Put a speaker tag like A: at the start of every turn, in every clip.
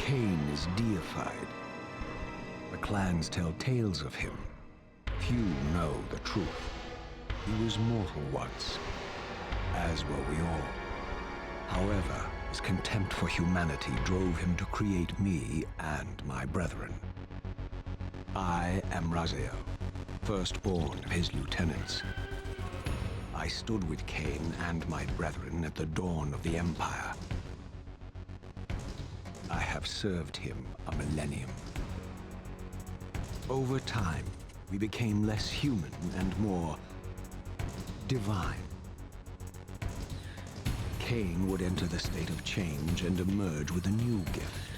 A: Kain is deified. The clans tell tales of him. Few know the truth. He was mortal once, as were we all. However, his contempt for humanity drove him to create me and my brethren. I am Raziel, firstborn of his lieutenants. I stood with Kain and my brethren at the dawn of the Empire. I have served him a millennium. Over time, we became less human and more divine. Kain would enter the state of change and emerge with a new gift.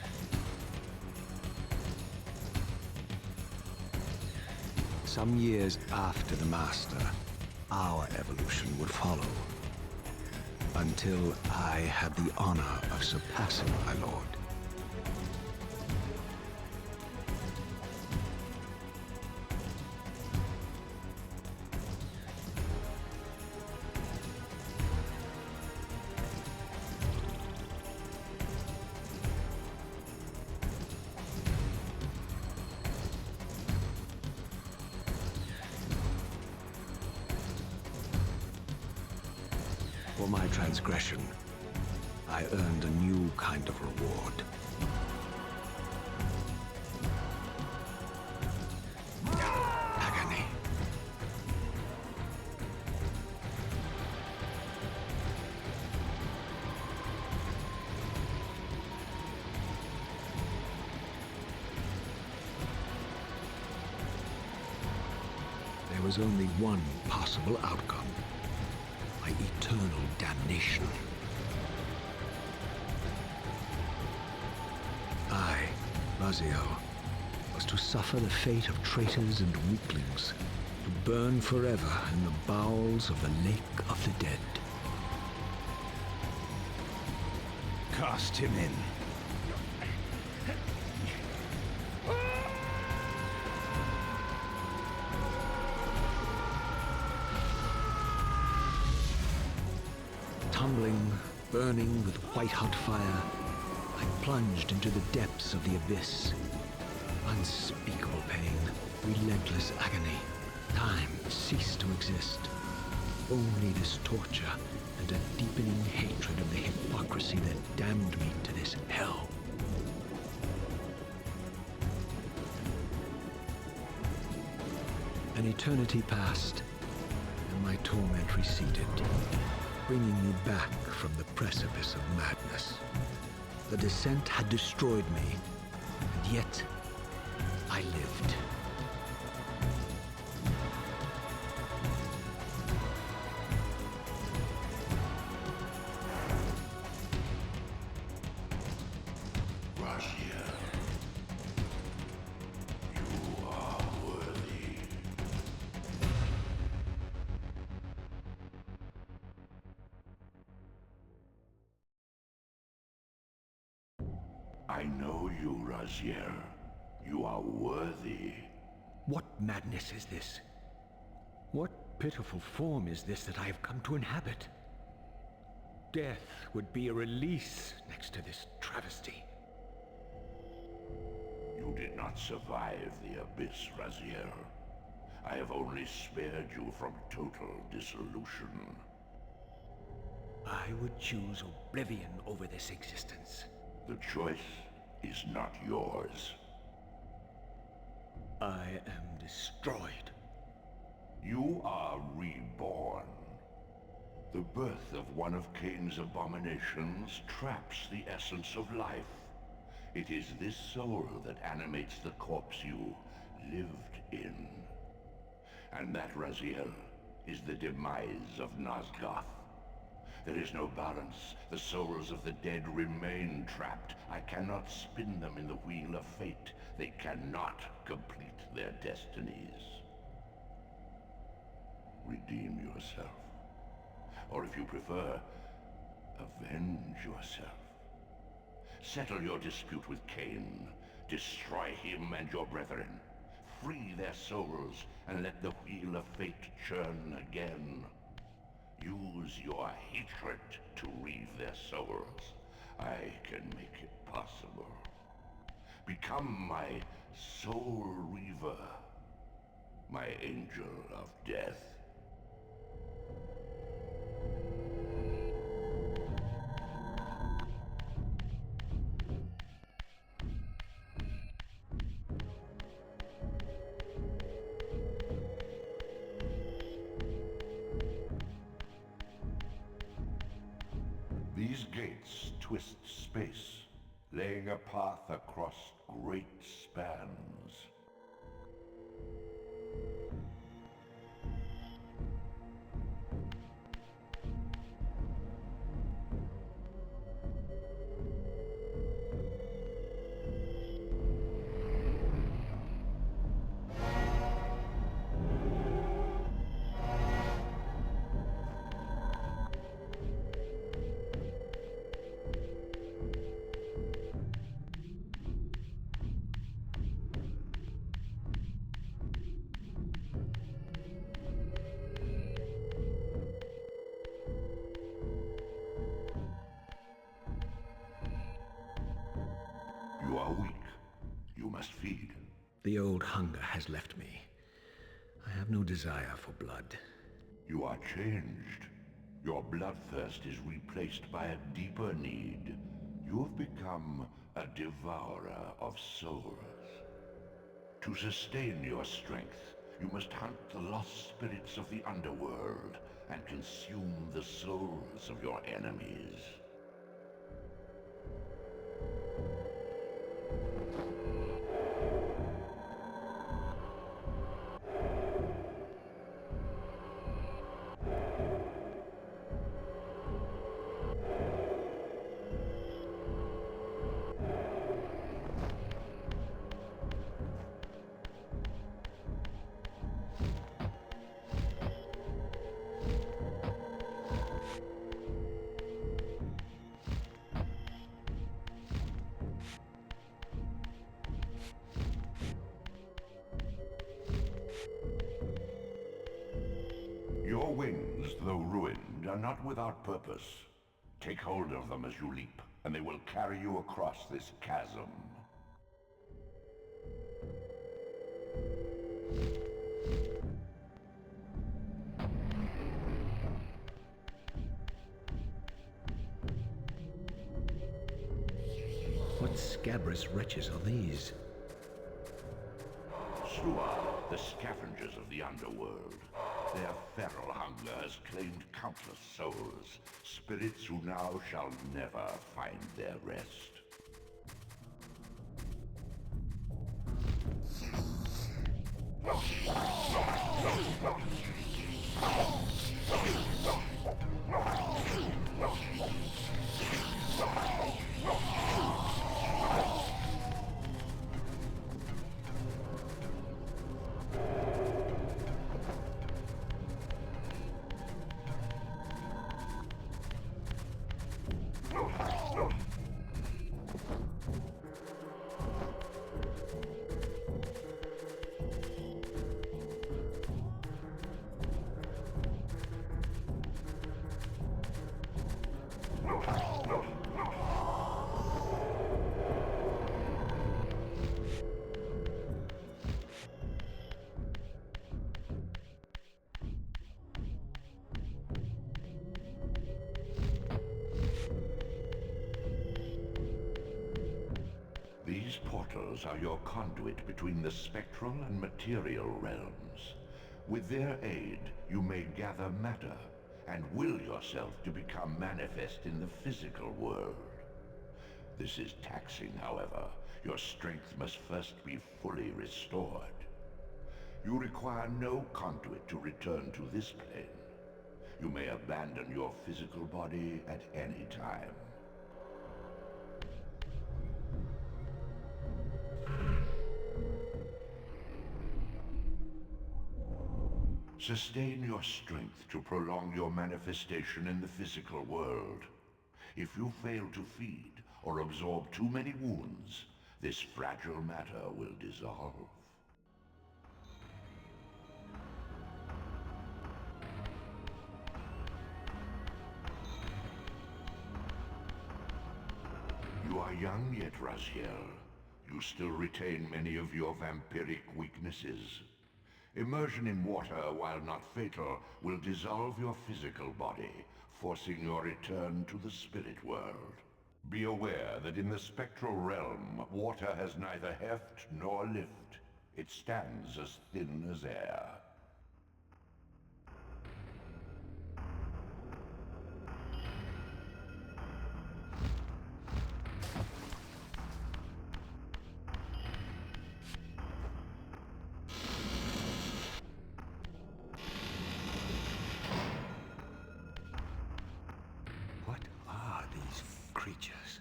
A: Some years after the Master, our evolution would follow, until I had the honor of surpassing my lord. For my transgression, I earned a new kind of reward. Agony. There was only one possible outcome. Eternal damnation. I, Raziel, was to suffer the fate of traitors and weaklings, to burn forever in the bowels of the Lake of the Dead.
B: Cast him in.
A: Tumbling, burning with white-hot fire, I plunged into the depths of the abyss. Unspeakable pain, relentless agony. Time ceased to exist. Only this torture and a deepening hatred of the hypocrisy that damned me to this hell. An eternity passed, and my torment receded, bringing me back from the precipice of madness. The descent had destroyed me, and yet I lived.
C: Raziel, you are worthy. I know you, Raziel. You are worthy.
A: What madness is this? What pitiful form is this that I have come to inhabit? Death would be a release next to this travesty.
C: You did not survive the abyss, Raziel. I have only spared you from total dissolution.
A: I would choose oblivion over this existence.
C: The choice is not yours.
A: I am destroyed.
C: You are reborn. The birth of one of Kain's abominations traps the essence of life. It is this soul that animates the corpse you lived in. And that, Raziel, is the demise of Nosgoth. There is no balance. The souls of the dead remain trapped. I cannot spin them in the wheel of fate. They cannot complete their destinies. Redeem yourself. Or if you prefer, avenge yourself. Settle your dispute with Kain. Destroy him and your brethren. Free their souls and let the wheel of fate churn again. Use your hatred to reave their souls. I can make it possible. Become my soul Reaver, my angel of death. These gates twist space, laying a path across great spans. You are weak. You must feed.
A: The old hunger has left me. I have no desire for blood.
C: You are changed. Your bloodthirst is replaced by a deeper need. You have become a devourer of souls. To sustain your strength, you must hunt the lost spirits of the underworld and consume the souls of your enemies. Your wings, though ruined, are not without purpose. Take hold of them as you leap, and they will carry you across this chasm.
A: What scabrous wretches are these?
C: Sua, the scavengers of the underworld. Their feral hunger has claimed countless souls, spirits who now shall never find their rest. These portals are your conduit between the spectral and material realms. With their aid, you may gather matter and will yourself to become manifest in the physical world. This is taxing, however. Your strength must first be fully restored. You require no conduit to return to this plane. You may abandon your physical body at any time. Sustain your strength to prolong your manifestation in the physical world. If you fail to feed or absorb too many wounds, this fragile matter will dissolve. You are young yet, Raziel. You still retain many of your vampiric weaknesses. Immersion in water, while not fatal, will dissolve your physical body, forcing your return to the spirit world. Be aware that in the spectral realm, water has neither heft nor lift. It stands as thin as air.
A: What are these creatures?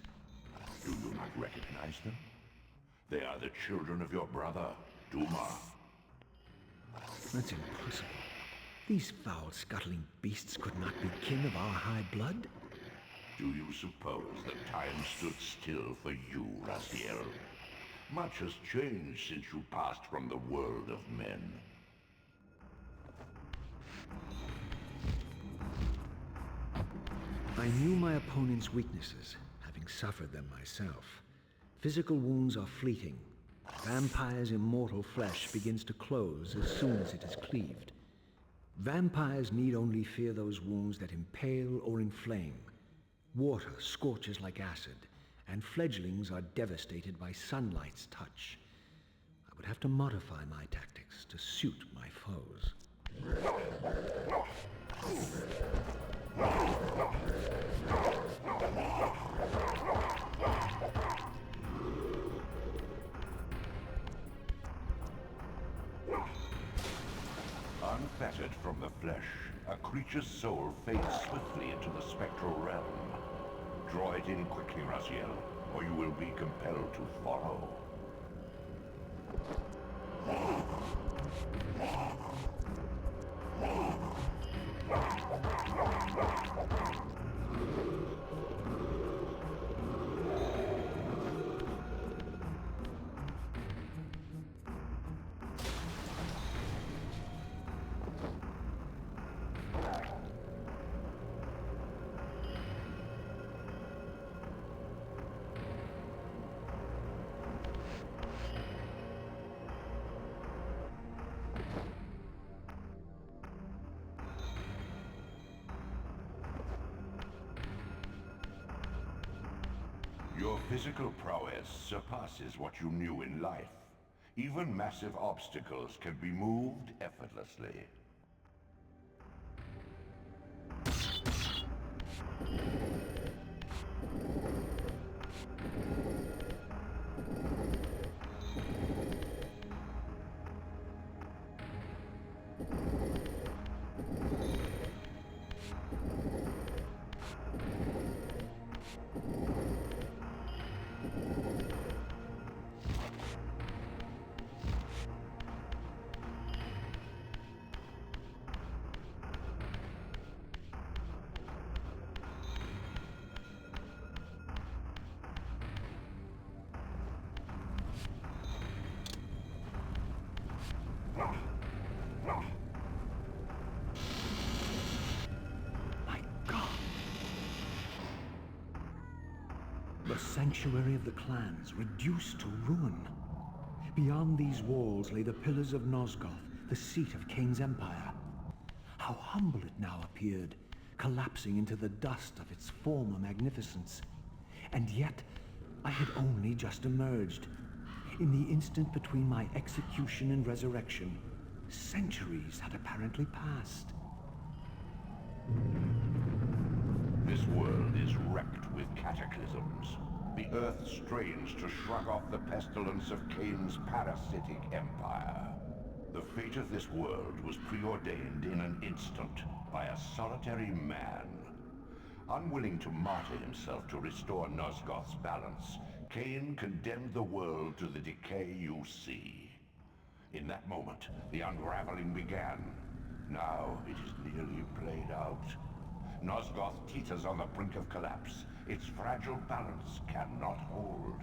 C: Do you not recognize them? They are the children of your brother, Duma.
A: That's impossible. These foul, scuttling beasts could not be kin of our high blood.
C: Do you suppose that time stood still for you, Raziel? Much has changed since you passed from the world of men.
A: I knew my opponent's weaknesses, having suffered them myself. Physical wounds are fleeting. Vampire's immortal flesh begins to close as soon as it is cleaved. Vampires need only fear those wounds that impale or inflame. Water scorches like acid, and fledglings are devastated by sunlight's touch. I would have to modify my tactics to suit my foes.
C: Unfettered from the flesh, a creature's soul fades swiftly into the spectral realm. Draw it in quickly, Raziel, or you will be compelled to follow. Your physical prowess surpasses what you knew in life. Even massive obstacles can be moved effortlessly.
A: The sanctuary of the clans, reduced to ruin. Beyond these walls lay the pillars of Nosgoth, the seat of Kain's empire. How humble it now appeared, collapsing into the dust of its former magnificence. And yet, I had only just emerged. In the instant between my execution and resurrection, centuries had apparently passed.
C: This world is wrecked with cataclysms. The earth strains to shrug off the pestilence of Kain's parasitic empire. The fate of this world was preordained in an instant by a solitary man. Unwilling to martyr himself to restore Nosgoth's balance, Kain condemned the world to the decay you see. In that moment, the unraveling began. Now it is nearly played out. Nosgoth teeters on the brink of collapse. Its fragile balance cannot hold.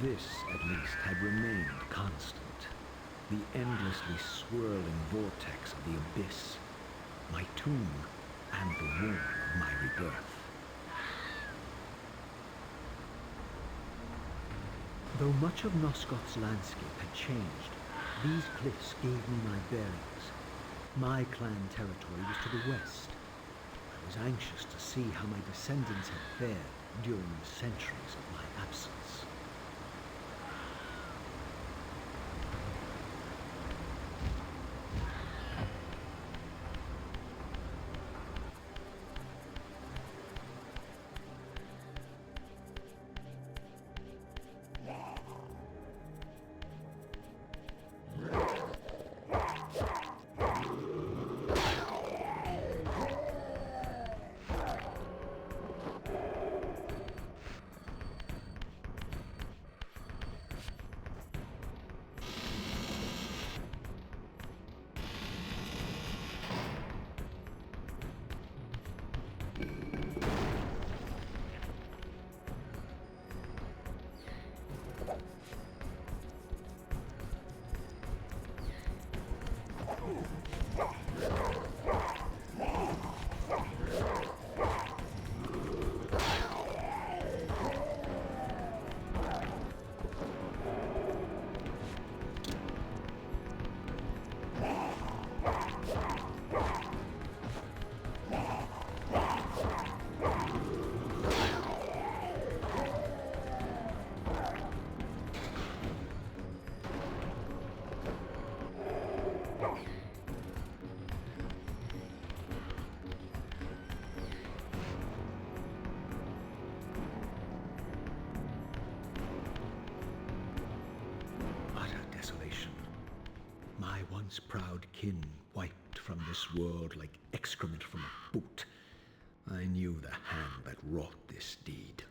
A: This, at least, had remained constant. The endlessly swirling vortex of the abyss. My tomb and the womb of my rebirth. Though much of Nosgoth's landscape had changed, these cliffs gave me my bearings. My clan territory was to the west. I was anxious to see how my descendants had fared during the centuries of my absence. Once proud kin wiped from this world like excrement from a boot. I knew the hand that wrought this deed.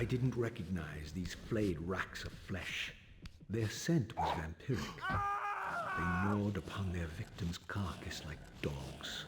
A: I didn't recognize these flayed racks of flesh. Their scent was vampiric. They gnawed upon their victim's carcass like dogs.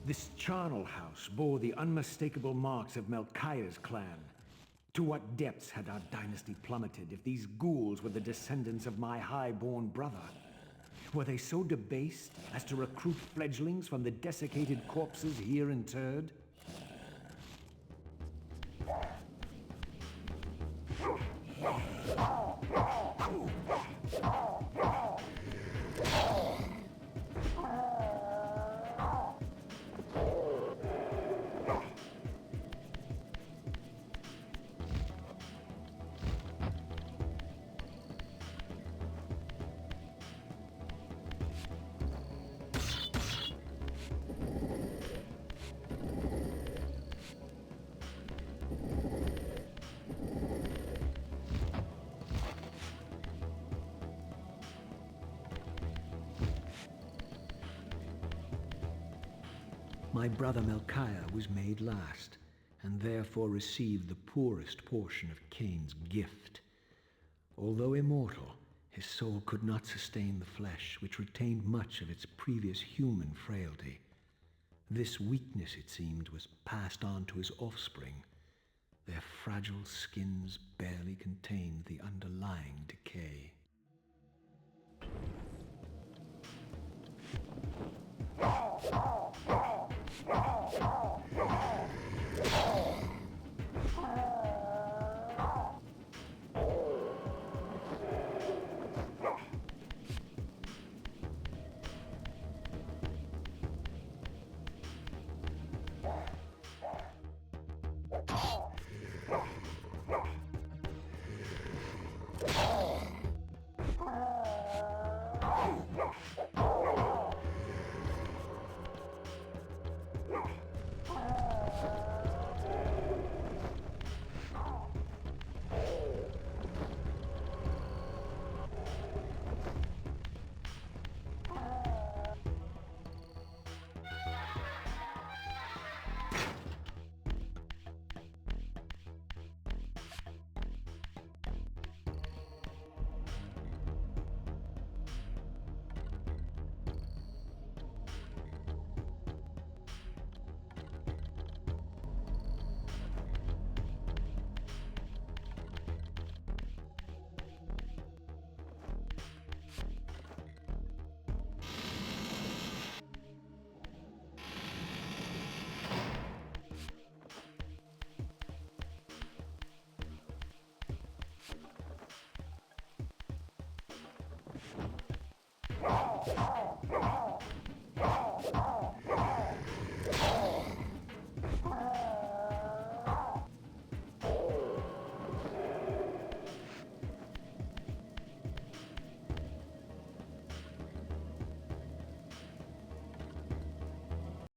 A: This charnel house bore the unmistakable marks of Melchiah's clan. To what depths had our dynasty plummeted if these ghouls were the descendants of my high-born brother? Were they so debased as to recruit fledglings from the desiccated corpses here interred? My brother Melchiah was made last, and therefore received the poorest portion of Kain's gift. Although immortal, his soul could not sustain the flesh, which retained much of its previous human frailty. This weakness, it seemed, was passed on to his offspring. Their fragile skins barely contained the underlying decay.